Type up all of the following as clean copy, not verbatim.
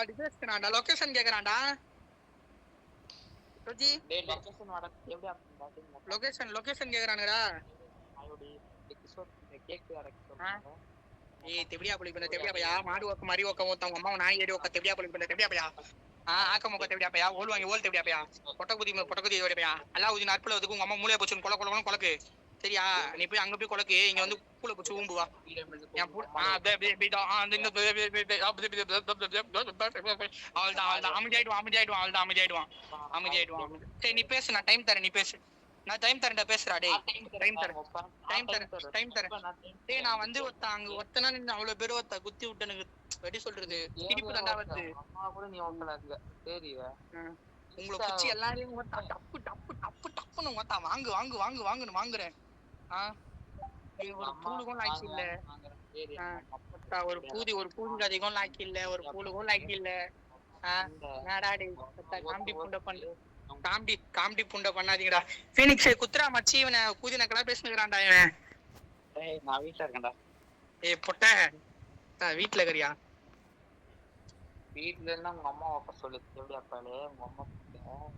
டிஸ்கஸ்னாடா location கேக்குறான்டா Roji டேய் location வாடா எப்படி அப்படி லொகேஷன் கேக்குறானுடா ஐயோடி எபிசோட் கேக் வாடா சொல்லுங்க ஏய் தெபிடியா போலி பண்ண தெபிடியா பையா மாடு ஓக்க மாதிரி ஓக்க ஓத்தவங்க அம்மா நான் ஏறி ஓக்க தெபிடியா போலி பண்ண தெபிடியா பையா ஆக்க மொக்க தெபிடியா பையா ஓல் தெபிடியா பையா பொட்டக்குதி ஓடி பையா அல்லாவுதீன் நற்புல வந்து உங்க அம்மா மூளைய போச்சு கொலக்கு சரியா நீ போய் அங்க போய் கொலக்கு இங்க வந்து பூல போச்சு ஊம்புவா அமைதியாயிடுவான் சரி நீ பேசு நான் டைம் தரேன் நீ பேசு நான் டைம் தரேன்டா பேசுறா டேய் டைம் தரேன் டேய் நான் வந்து ஒத்தனா நின்னு அவ்வளவு பேர் ஒத்த குத்தி விட்டனுக்கு எப்படி சொல்றது சிரிப்பு தாண்டா வருது அம்மா கூட நீ ஓட்டல சரியா உங்களை குச்சி எல்லாரையும் ஓட்டா டப்புன்னு ஓட்டா வாங்குன்னு வாங்குறேன் ஒரு பூலுக்கும் லாய்க்கு இல்ல ஒரு பூதிக்கு அதிகம் லாய்க்கு இல்ல ஒரு பூலுக்கும் லாய்க்கு இல்ல நாடாடி காமெடி புண்ட பண்ணு காமெடி புண்ட பண்ணாதீங்கடா ஃபீனிக்ஸ் குத்ரா மச்சி இவனை கூதி நக்கலா பேசுனுக்குறான்டா இவன் நான் வீட்டுல இருக்கேன்டா பொட்ட வீட்டுல இருக்கிறியா வீட்டுல இருந்தா உங்க அம்மா அப்பா சொல்லு எப்படி அப்பாலே உங்க அம்மா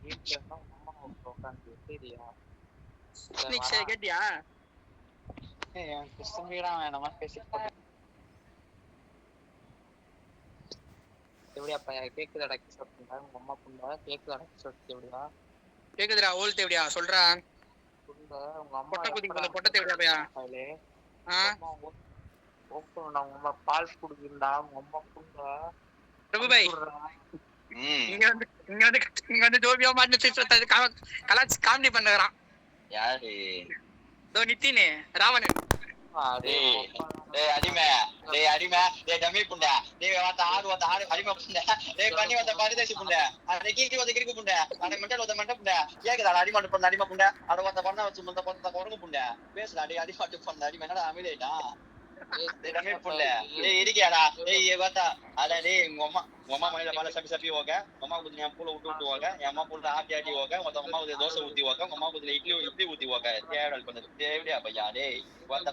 வீட்டுல இருந்தா உங்க அம்மா அப்பா உட்காந்து சரியா ஃபீனிக்ஸ் கேட்டியா வேணாமா பேசிட்டு எப்படியா கேக்குதாடா சொல்றீங்க உங்க அம்மா புண்ட கேக்குதாடா சொல்லிட்டு எப்படியா கேக்குதுடா ஓல் தேவடியா சொல்றா புண்ட உங்க அம்மா பொட்ட தேவடியா பையா உங்க அம்மா பால் குடுக்குறா உங்க அம்மா புண்ட பிரபு பாய் இங்க வந்து ஜோபியா மாட்டு கலாச்சி காமெடி பண்ணுறான் யாரு நித்தின் ராவணன் அடிமை டம்மி புண்ட ஆடு அடிமை புண்ட பண்ணி பரிதேசி புண்ட கிறுக்கு புண்ட மெண்டல் புண்ட கேக்குதா அடிமாட்டு பண்ண அடிமை புண்ட அட பண்ண வச்சு குரங்கு புண்ட பேசுடா அடிமாட்டு பண்ண அடிமை என்னடா அமைதியா டம்மி புண்ட இருக்கியாடா உங்க அம்மா மலையில பால சப்பி ஓக அம்மா குதிரை என் பூல விட்டு ஓக என் அம்மா பூல ஆட்டி ஓக அம்மா குதிரை தோசை ஊத்தி ஓக உங்க அம்மா குதிரை இட்லி ஊத்தி ஓக தேவையா கொஞ்சம் தேவையா பையா டேய்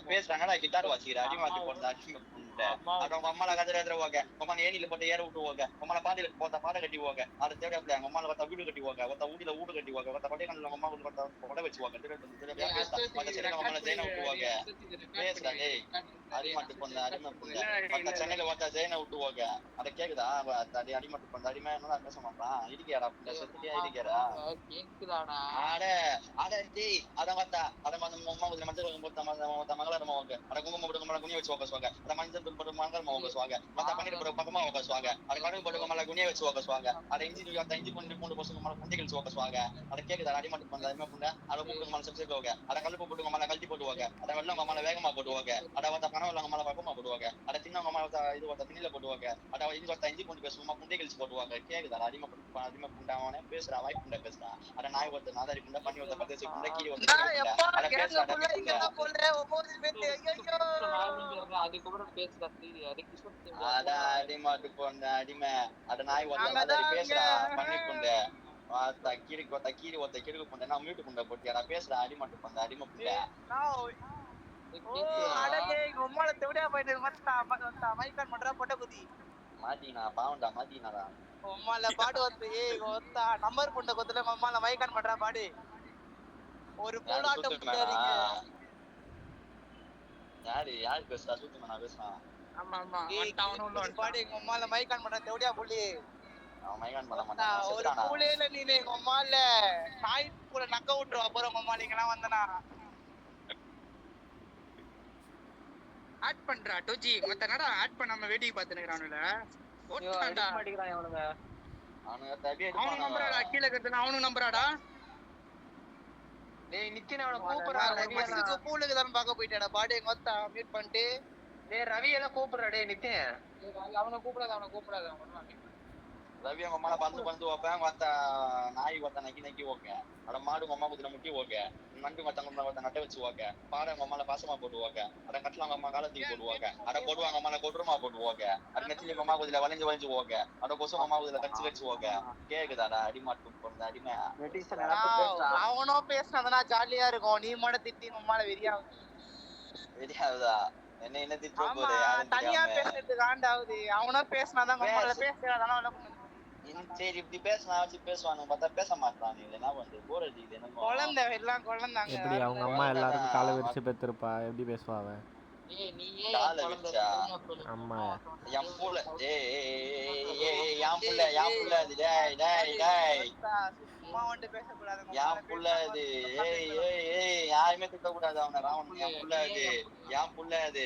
பேசுறாங்கடா கிட்டார் வாசிக்கிற அடிமாட்டி போடுறா அடிமை புண்ட அட உங்க அம்மால கதிர ஓக உங்க ஏனில போட்டு ஏற விட்டு ஓக உங்களை பாதையில பாதை கட்டி ஓக அது தேவையா பிள்ளை உங்க அம்மால வீடு கட்டி ஓக வீடு கட்டி ஓக பட்டைகள் உங்க அம்மா கொடை வச்சு ஓக ஜெயின விட்டு ஓக பேசுறா டேய் அடிமாட்டு பொண்ணு அடிமை புண்ட சென்னையில பார்த்தா ஜெயின விட்டு ஓக அதை கேக்குதா அடிமாட்டு பண்ண அடிமை என்ன பேச மாட்டான் இருக்கியாடா புண்ட செத்துட்டியா இருக்கியாடா அத பார்த்தா அத மஞ்சள் மங்களமா ஓக அட குங்குமம் போட்டு குனிய வச்சு ஓக சுவாங்க அத மஞ்சள் போட்டு மங்களமா ஓக சுவாங்க மத்த பன்னீர் போட்டு பக்கமா ஓக சுவாங்க அட கடல் போட்டு குனிய வச்சு ஓக சுவாங்க அட இஞ்சி பூண்டு போட்டு குண்டிகள் ஓக சுவாங்க அத கேக்குதா அடிமாட்டு பண்ண அடிமை புண்ட அட கூப்பிட்டு மலை சப்சை ஓக அட கல்லுப்பு போட்டு மலை கழட்டி போட்டு ஓக அட வெள்ளம் மலை வேகமா போட்டு ஓக அட வந்த கனவுல மலை பக்கமா போடுவாங்க அட சின்ன மலை இது திண்ணில போட்டுவாங்க அட இஞ்சி பூண்டு பேசுவோமா குண்டைகள் போடுவாங்க கேக்குதா அடிமை புண்ட அவனே பேசுறா வாய் புண்ட பேசுறா அட நாய் ஒருத்த நாதாரி புண்ட பண்ணி ஒருத்த பக்கத்து புண்ட கீழே அடிமாட்டு போன அடிமை அட நாய் ஒருத்த நாதாரி பேசுறா பண்ணி புண்ட கீரி ஒருத்த கிறுக்கு புண்ட நான் மீட்டு புண்ட போட்டியாடா பேசுறா அடிமாட்டு போன அடிமை புண்ட மாட்டீனா பாவண்டா மாட்டீனாடா உம்மால பாடு வந்து நம்பர் புண்ட கொத்துல உம்மால மைக்கான் பண்றா பாடு ஒரு போடாட்ட புண்டாரிங்க யாரு பேசுறா சுத்தமா நான் பேசுறேன் ஆமா பாடு எங்க உம்மால மைக்கான் பண்ற தேவடியா புள்ளி அவன் மைக்கான் பண்ண மாட்டான் ஒரு புள்ளையில நீ எங்க உம்மால நாய் கூட நக்க விட்டுருவா போற உங்க உம்மாலிங்கெல்லாம் வந்தனா ஆட் பண்றா டோஜி மத்த நட ஆட் பண்ணாம வேடிக்கை பாத்துனேங்கறானுல ஓட்டாடா மாட்டிக்கறான் அவனுங்க அவனு நம்பறாடா கீழ கட்டனா அவனு நம்பறாடா டேய் நித்தின் அவன கூப்பிடுறா ரவிக்கு பூலுக்கு தான் பாக்க போயிட்டாடா பாடி மொத்த மீட் பண்ணிட்டு டேய் ரவி எல்லாம் கூப்பிடுறா டேய் நித்தின் அவன கூப்பிடாத ரவி அவங்க அம்மா பந்து வைப்பேன் மத்த நாய் ஒருத்த நக்கி ஓகே அட மாடு உங்க அம்மா குதிரை முட்டி ஓகே நண்டு மத்தவங்க நட்டை வச்சு ஓகே பாட உங்க அம்மால பாசமா போட்டுவாங்க அட கட்டல அவங்க அம்மா காலத்துக்கு போடுவாங்க அட போடுவாங்க அம்மால கொட்டுருமா போட்டுவாங்க அட நெத்திலி அம்மா குதிரை வளைஞ்சு ஓகே அட கொசு அம்மா குதிரை கச்சு ஓகே கேக்குதாடா அடிமாட்டு போடுற அடிமை அவனோ பேசினதுனா ஜாலியா இருக்கும் நீ மட்டும் திட்டி உங்க அம்மால வெறியாகுதா என்ன திட்டு ஆமா போறே யாரும் தனியா தெரியாம பேசுறதுக்கு ஆண்டாவுது. அவனா பேசினாதான் நம்மள பேசுறாதானே. சரி இப்படி பேசுவானுங்க பார்த்தா பேச மாட்டானுங்க. என்ன பண்றது போர் அடிக்குது எனக்கு. குழந்தை எல்லாம் குழந்தாங்க. எப்படி அவங்க அம்மா எல்லாருக்கும் காலை விரிச்சு பெற்றிருப்பா, எப்படி பேசுவா அவன்? காலை விரிச்சா அம்மா என் புள்ள என் புள்ள அது டேய் டேய் டேய் சும்மா வந்துட்டு பேசக்கூடாது. என் புள்ள அது யாருமே திட்டக்கூடாது அவனை. ராவன் என் புள்ள அது என் புள்ள அது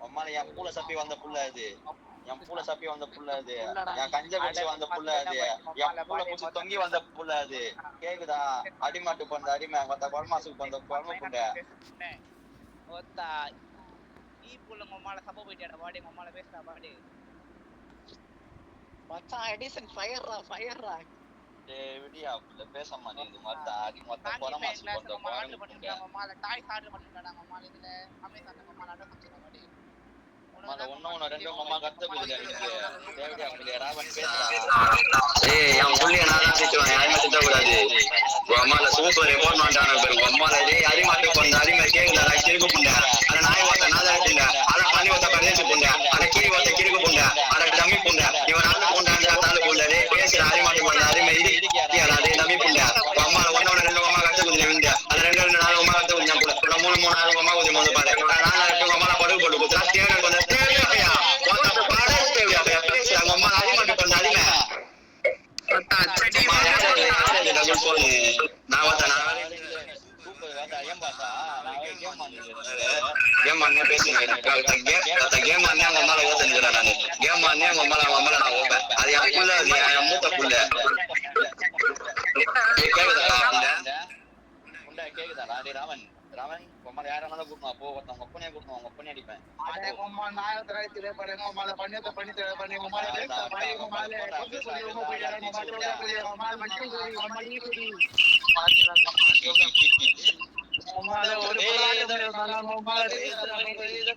அம்மால என் பூல சப்பி வந்த புள்ள அது என் பூல சப்பி வந்த புள்ள அது என் கஞ்ச குடிச்சு வந்த புள்ள அது என் பூல குடிச்சு தொங்கி வந்த புள்ள அது. கேக்குதா? அடிமாட்டு பண்ண அடிமை மத்த குழமாசுக்கு பண்ண குழம்பு புண்ட ஒத்தா நீ புள்ள உம்மால சப்ப போயிட்டியாடா. வாடி உம்மால பேசுடா வாடி மச்சான். எடிசன் ஃபயர்ரா டேய் விடியா புள்ள பேச மாட்டேங்குது. மத்த அடி மத்த குழமாசு பண்ண குழம்பு புண்ட உம்மால டாய் ஆர்டர் பண்ணிட்டாடா. உம்மால இதுல அமேசான்ல உம்மால ஆர்டர் பண்ணிட்டாடா. வாடி ஒன்னு ரெண்டு அம்மா கத்து போகுது எனக்கு. தேவடியா புள்ள ராவன் பேசுறா. ஏய் என் புள்ளைய நான் தான் திட்டுவேன். யாரையும் திட்ட கூடாது. அம்மால சூப்பர் ரிமோட் மாட்டானே பாரு. அம்மால டேய் அடிமாட்டு பண்ண அடிமை கேக்குதா? கிறுக்கு புண்ட அட நாய் வாத்த நாதா புண்ட அட பண்ணி வாத்த பரதேசி புண்ட அட கீரி வாத்த கிறுக்கு புண்ட அட டம்மி புண்ட இவன் நாலு புண்டாண்டா தாலு புண்ட டேய் பேசுற அடிமாட்டு பண்ண அடிமை இடிக்கியாடா டேய் டம்மி புண்ட. அம்மால ஒன்னு ரெண்டு அம்மா கத்து போகுது விண்ட அது ரெண்டு நாலு அம்மா கத்து போகுது புள்ள புள்ள மூணு நாலு அம்மா போகுது மொத பாரு. நாலு ரெண்டு அம்மால படுகு போட்டு குத்துறா தேவன கொஞ்சம் தேவையா வாத்த பாடே தேவையா பேசுற அம்மா அடிமாட்டு பண்ண அடிமை டபுள் போன் நான் வாத்த நான் கேம் ஆடினே பேசுங்க. கேம் ஆடினே அவங்க அம்மால ஓத்துறேன் நானு. கேம் ஆடினே அவங்க அம்மால நான் ஓப்பேன். அது என் புள்ள, அது என் மூத்த புள்ள. கேக்குதா? ராவன் ராவன் உம்மால யாராலும் கூட்டணும். அப்போ ஒருத்தவங்க ஒப்பனையே கூட்டணும். அவங்க ஒப்பனே அடிப்பேன்.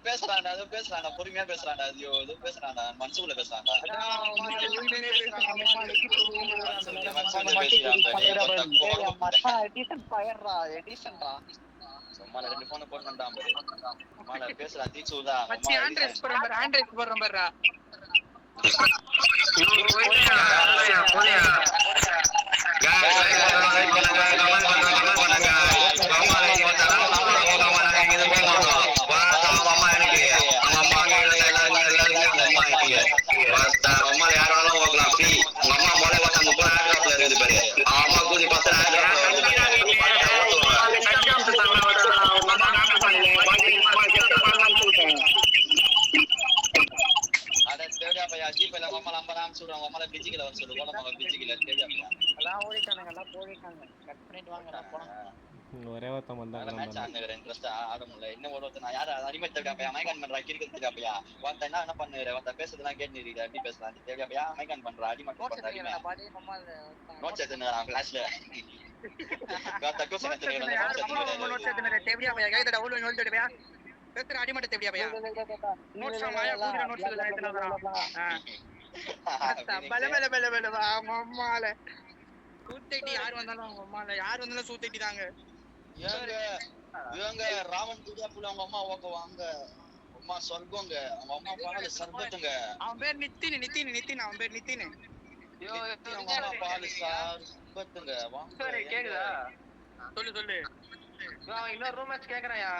பேசுறான்டா பொறுமையா பேசுறான்டா. ஐயோ ஏதோ பேசுறான்டா மனசுக்குள்ள பேசுறான்டா. ரெண்டு போன போட்டுடா பேசுறா தீச்சுதா போடுறேன் பாருடா. அம்மா யாராலும் ஓகலாம் ஃப்ரீ. உங்க அம்மா மொழி பார்த்தா 30,000 இருக்குது பாரு. அம்மா கூதி 10,000 ஒரே ஒருத்தன் வந்தாங்க. ஆட முடியல. இன்னும் ஒருத்தர் நான் யார அடிமை தேவையா மைகான் பண்றா கிரிக்கெட் தெரியாப்பையா ஒருத்த என்ன பண்ணுற ஒருத்த பேசுறதுலாம் கேட்டு எப்படி பேசலாம் தேவையா மைகான் பண்றா அடிமை நோட்ஸ் எடுத்துனா கிளாஸ்ல அடிமட்ட தேவையா சூத்தேட்டி யாரு வந்தாலும் அவங்க அம்மால யாரு வந்தாலும் சூத்தேட்டி தாங்க. இவங்க ராவன் குடியா புள்ள அவங்க அம்மா ஓக்குவாங்க. அம்மா சொர்க்கங்க. அவங்க அம்மா பால் சர்பத்துங்க. அவன் பேர் நித்தின் அவன் பேர் நித்தின். அவங்க அம்மா பால் சர்பத்துங்க. சரி கேக்குதா? சொல்லு இன்னொரு ரூம் மேட்ச் கேக்குறாயா?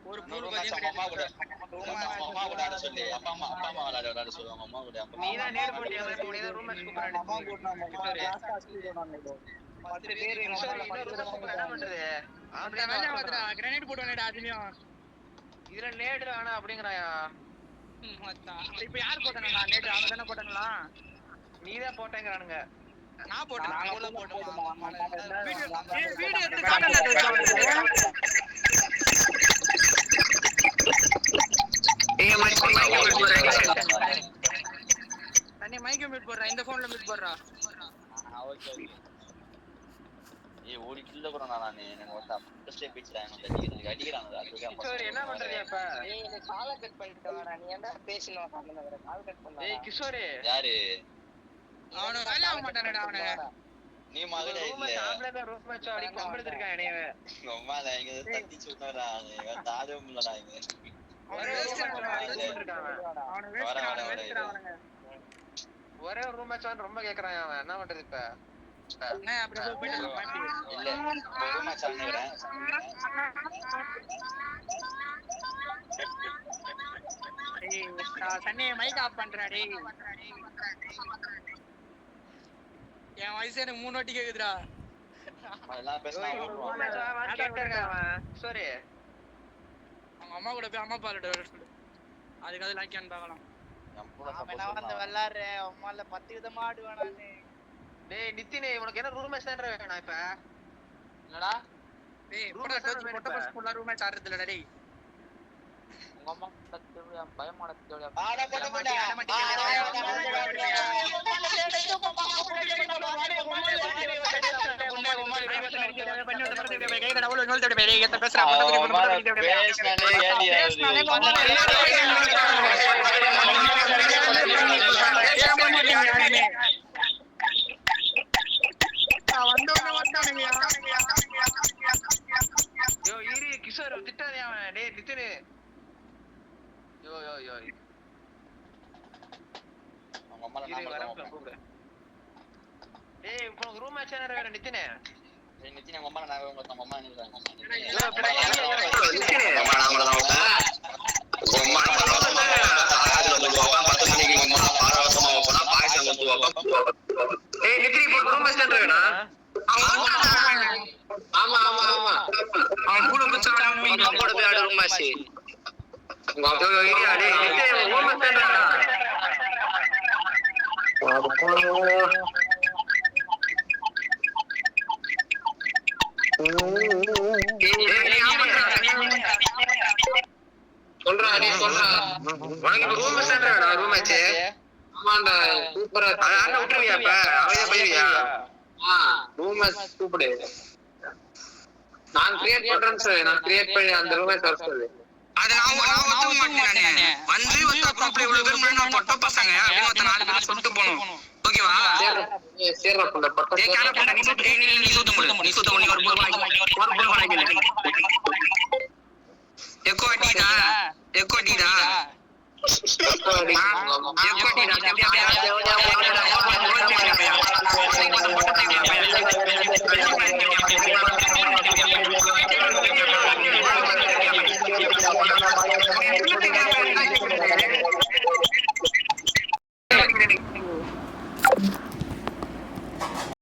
ஒரு ரூம் மேட்ச் அம்மா கூட அம்மா கூட ஆட சொல்லி அப்பா அம்மா விளையாட சொல்லுவாங்க. அம்மா கூட நீ தான் நேர் போட்டியா நீ தான் ரூம் மேட்ச் கூப்பிடுறானே. அம்மா கூட கிளாஸ் போடுவாங்க. 10 பேர் என்ன பண்றது? அந்த வேலைய வாடா கிரேனேட் போடுவானேடா அதுலயும். இதுல நேட் ஆனா அப்படிங்கறாயா? மச்சான் இப்போ யார் போட்டானடா நேட்? அவன் தான போட்டாங்களா? நீ தான் போட்டேங்கறானுங்க. நான் போட்டேன். நான் போல போடுமா. வீடியோ எடுத்து காட்டல. ஏய் மைக் மியூட் போடுறா. இந்த போன்ல மியூட் போடுறா. ஓகே ஏய் ஓடி கில்ல போறேன் நானே. எனக்கு ஒருத்த ஃபர்ஸ்ட் பேசிறான். எனக்கு அடிக்குறாங்க. அதுக்கு சரி என்ன பண்றீங்க இப்ப? ஏய் நீ கால கட் பண்ணிட்டு வாடா. நீ என்ன பேசணும் சம்பந்தவர கால் கட் பண்ணா. ஏய் கிஷோரே யாரு? அவன வேலை ஆக மாட்டானேடா அவனே. நீ மகளே இல்ல. சாப்ளேல ரூம் மேட்ச் ஆடி கம்பெடுத்து இருக்கான் என்னையவே. அம்மால இங்க தட்டி சுத்தறா. இவன் தாதே இல்லடா இங்க. ஒரே ஒரு ரூம் மேட்ச் ரொம்ப கேக்குறான் அவன். என்ன பண்றது இப்ப? என்ன அப்படியே போயிட்டு மாட்டி. இல்ல ஒரு மேட்ச் ஆடுறேன். டேய் சன்னே மைக் ஆஃப் பண்றா டேய். என் வாய்ஸ் எனக்கு 3 வாட்டி கேக்குதுடா. அதெல்லாம் பேசினா ரூம் மேட்ச் அவன் கேட்டங்க அவன். சாரி. அவங்க அம்மா கூட போய் அம்மா பாலட சொல்லு. அதுக்காக லாக்கியான்னு பார்க்கலாம். நான் வந்து விளையாடுறேன் அம்மால 10 விதமா ஆடுவேன் நானு. டேய் நித்தினே உனக்கு என்ன ரூம் மேட்ச் தான்டா வேணும் இப்ப? என்னடா? டேய் போடா டச் போட்ட பஸ் ஃபுல்லா ரூம் மேட்ச் ஆடுறது இல்லடா டேய். உங்க அம்மா தத்துவியா பயமான தத்துவியா. ஆட போட போடா. யோ ஈரி கிஷோர் திட்டாதே அவன். டேய் நித்தினே. யோ அவங்க அம்மா நான் கூப்பிடு. டேய் உனக்கு ரூம் மேட்ச் என்ன வேணும் நித்தினே? நித்தின் அவங்க அம்மா நான் உங்க அம்மா நின்னுறாங்க. அம்மா நான் தான் அம்மா ஆகாதுல 10 மணிக்கு அம்மா பாரவசமா போனா பாயசம் ஊத்துவாங்க. டேய் நித்தினே இப்போ ரூம் மேட்ச் என்ன வேணும்? ஆமா அவன் கூட குச்சாடா உங்க அப்பா கூட போய் ஆடு ரூம் மேட்ச். உங்க அப்பா ஏரியா டேய் நித்தினே ரூம் மேட்ச் என்ன வேணும்? சொல்றா உனக்கு ரூம் மேட்ச் வேணா ரூம் மேட்ச். ஆமாண்டா சூப்பரா அண்ணா விட்டுருவியா இப்ப அவையா போயிருவியா? Roommates super. நான் கிரியேட் பண்றேன்னு சொல்லு. நான் கிரியேட் பண்ணி அந்த ரூம் மேட்ச் வர சொல்லு. அது நான் ஒத்துக்க மாட்டேன். நானு வந்து ஒத்த குரூப்ல இவ்வளவு பேர் முன்னாடி நான் பொட்ட பசங்க அப்படின்னு ஒருத்த 4 பேர் சொல்லிட்டு போகணும். ஓகேவா? சேர்ற பண்ண பட்ட ஏ கால பண்ண நீ சுத்த நீ சுத்த முடியும். நீ சுத்த நீ ஒரு போல் வாங்கி எக்கோ அடிடா